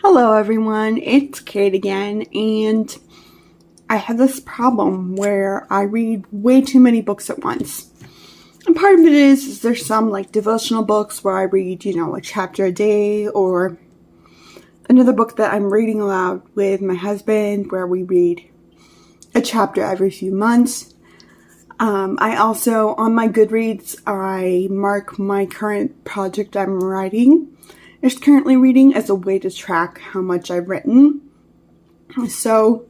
Hello everyone, it's Kate again, and I have this problem where I read way too many books at once. And part of it is there's some like devotional books where I read, a chapter a day, or another book that I'm reading aloud with my husband where we read a chapter every few months. I also, on my Goodreads, I mark my current project I'm writing. It's currently reading as a way to track how much I've written. So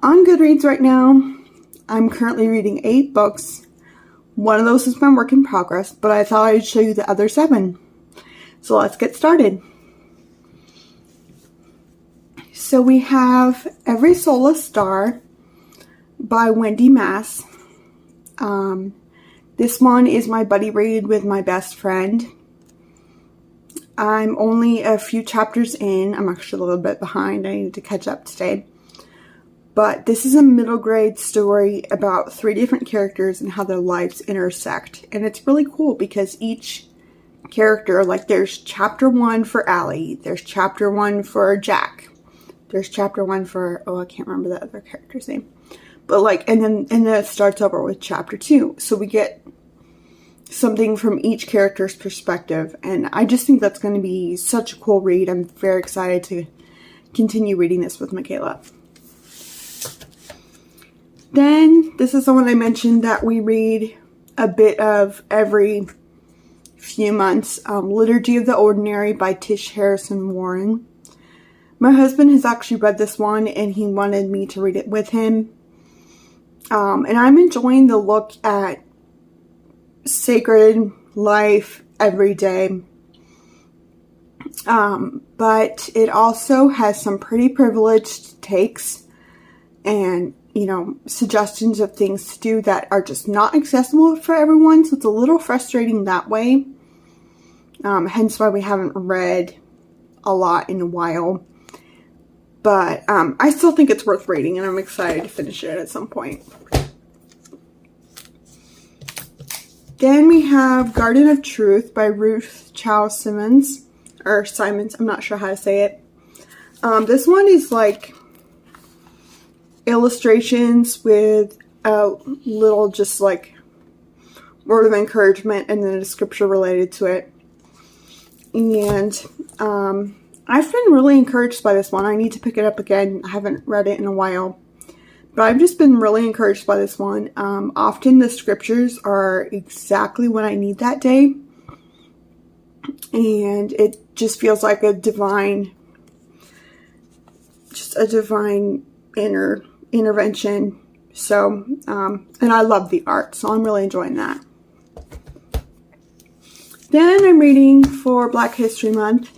on Goodreads right now, I'm currently reading 8 books. One of those is my work in progress, but I thought I'd show you the other 7. So let's get started. So we have Every Soul a Star by Wendy Mass. This one is my buddy read with my best friend. I'm only a few chapters in. I'm actually a little bit behind. I need to catch up today. But this is a middle grade story about 3 different characters and how their lives intersect. And it's really cool because each character, like there's chapter 1 for Allie, there's chapter 1 for Jack, there's chapter 1 for, I can't remember the other character's name. But and then it starts over with chapter 2. So we get something from each character's perspective, and I just think that's going to be such a cool read. I'm very excited to continue reading this with Michaela. Then this is the one I mentioned that we read a bit of every few months, Liturgy of the Ordinary by Tish Harrison Warren. My husband has actually read this one and he wanted me to read it with him, and I'm enjoying the look at sacred life every day, but it also has some pretty privileged takes and suggestions of things to do that are just not accessible for everyone, so it's a little frustrating that way, hence why we haven't read a lot in a while, but I still think it's worth reading and I'm excited to finish it at some point. Then we have Garden of Truth by Ruth Chow Simons, I'm not sure how to say it. This one is like illustrations with a little just like word of encouragement and then a scripture related to it. And I've been really encouraged by this one. I need to pick it up again. I haven't read it in a while. But I've just been really encouraged by this one. Often the scriptures are exactly what I need that day. And it just feels like a divine intervention. So, and I love the art, so I'm really enjoying that. Then I'm reading for Black History Month,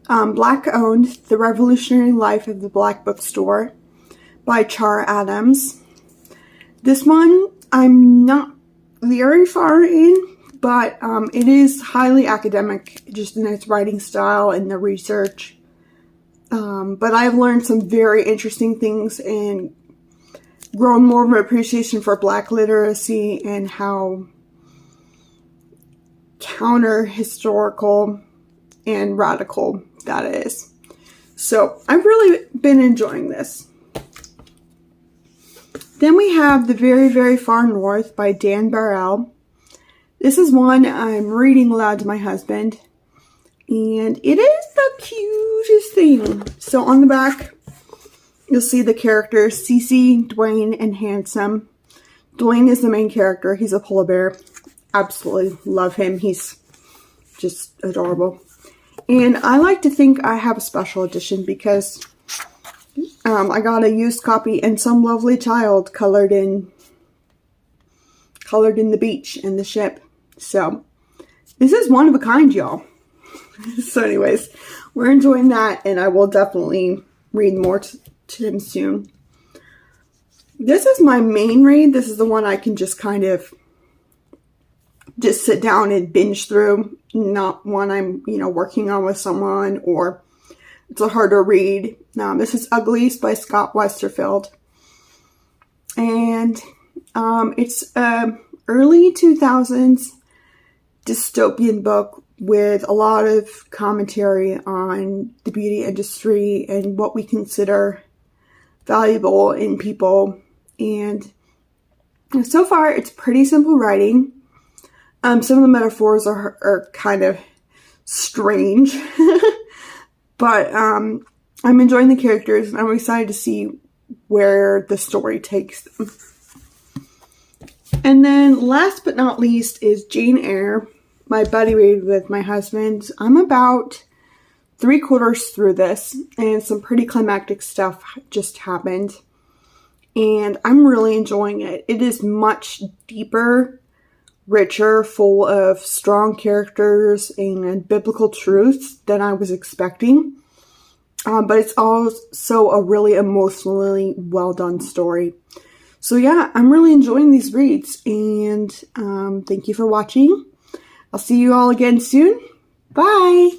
Black Owned, The Revolutionary Life of the Black Bookstore by Char Adams. This one I'm not very far in, but it is highly academic just in its writing style and the research. But I've learned some very interesting things and grown more of an appreciation for Black literacy and how counter-historical and radical that is. So I've really been enjoying this. Then we have The Very, Very Far North by Dan Barrell. This is one I'm reading aloud to my husband, and it is the cutest thing. So on the back, you'll see the characters, Cece, Dwayne, and Handsome. Dwayne is the main character. He's a polar bear. Absolutely love him. He's just adorable. And I like to think I have a special edition because I got a used copy and some lovely child colored in the beach and the ship. So this is one of a kind, y'all. So anyways, we're enjoying that, and I will definitely read more to him soon. This is my main read. This is the one I can just kind of just sit down and binge through. Not one I'm, working on with someone or it's a harder read. This is Uglies by Scott Westerfeld. And it's a early 2000s dystopian book with a lot of commentary on the beauty industry and what we consider valuable in people. And so far, it's pretty simple writing. Some of the metaphors are kind of strange, but I'm enjoying the characters, and I'm excited to see where the story takes them. And then last but not least is Jane Eyre, my buddy read with my husband. I'm about 3/4 through this, and some pretty climactic stuff just happened. And I'm really enjoying it. It is much deeper, richer, full of strong characters and biblical truths than I was expecting. But it's also a really emotionally well done story. So yeah, I'm really enjoying these reads, and thank you for watching. I'll see you all again soon. Bye!